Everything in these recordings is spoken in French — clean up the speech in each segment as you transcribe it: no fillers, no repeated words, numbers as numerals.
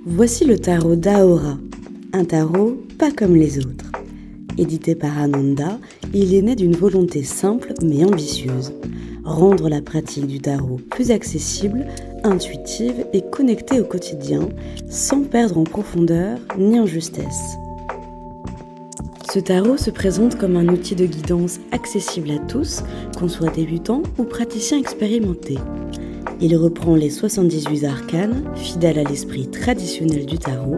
Voici le tarot d'Ahura, un tarot pas comme les autres. Édité par Ananda, il est né d'une volonté simple mais ambitieuse, rendre la pratique du tarot plus accessible, intuitive et connectée au quotidien, sans perdre en profondeur ni en justesse. Ce tarot se présente comme un outil de guidance accessible à tous, qu'on soit débutant ou praticien expérimenté. Il reprend les 78 arcanes, fidèles à l'esprit traditionnel du tarot,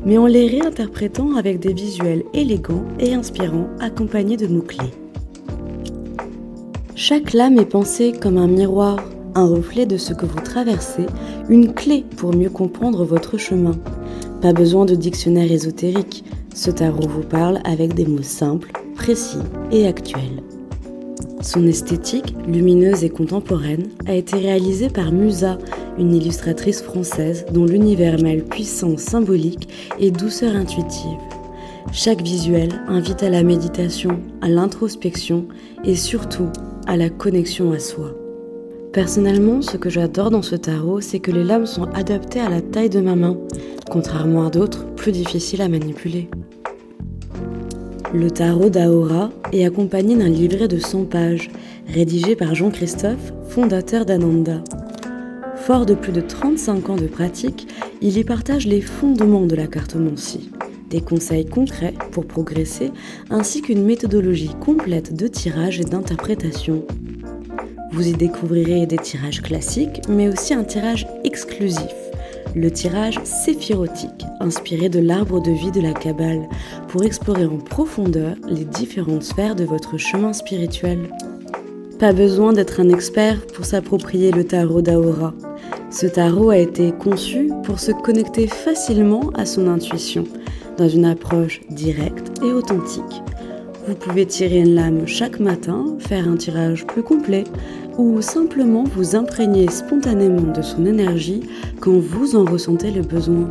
mais en les réinterprétant avec des visuels élégants et inspirants accompagnés de mots-clés. Chaque lame est pensée comme un miroir, un reflet de ce que vous traversez, une clé pour mieux comprendre votre chemin. Pas besoin de dictionnaire ésotérique, ce tarot vous parle avec des mots simples, précis et actuels. Son esthétique, lumineuse et contemporaine, a été réalisée par Musa, une illustratrice française dont l'univers mêle puissance symbolique et douceur intuitive. Chaque visuel invite à la méditation, à l'introspection et surtout à la connexion à soi. Personnellement, ce que j'adore dans ce tarot, c'est que les lames sont adaptées à la taille de ma main, contrairement à d'autres plus difficiles à manipuler. Le tarot d'Ahura est accompagné d'un livret de 100 pages, rédigé par Jean-Christophe, fondateur d'Ananda. Fort de plus de 35 ans de pratique, il y partage les fondements de la cartomancie, des conseils concrets pour progresser, ainsi qu'une méthodologie complète de tirage et d'interprétation. Vous y découvrirez des tirages classiques, mais aussi un tirage exclusif, le tirage séphirotique, inspiré de l'arbre de vie de la Kabbale, pour explorer en profondeur les différentes sphères de votre chemin spirituel. Pas besoin d'être un expert pour s'approprier le tarot d'Ahura. Ce tarot a été conçu pour se connecter facilement à son intuition, dans une approche directe et authentique. Vous pouvez tirer une lame chaque matin, faire un tirage plus complet ou simplement vous imprégner spontanément de son énergie quand vous en ressentez le besoin.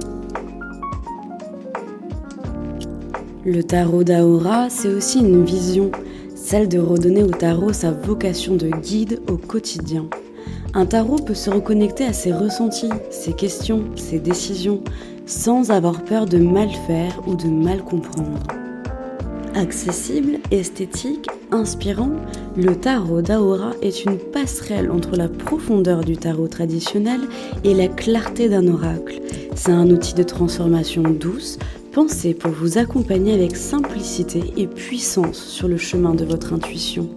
Le tarot d'Ahura, c'est aussi une vision, celle de redonner au tarot sa vocation de guide au quotidien. Un tarot peut se reconnecter à ses ressentis, ses questions, ses décisions, sans avoir peur de mal faire ou de mal comprendre. Accessible, esthétique, inspirant, le tarot d'Ahura est une passerelle entre la profondeur du tarot traditionnel et la clarté d'un oracle. C'est un outil de transformation douce, pensé pour vous accompagner avec simplicité et puissance sur le chemin de votre intuition.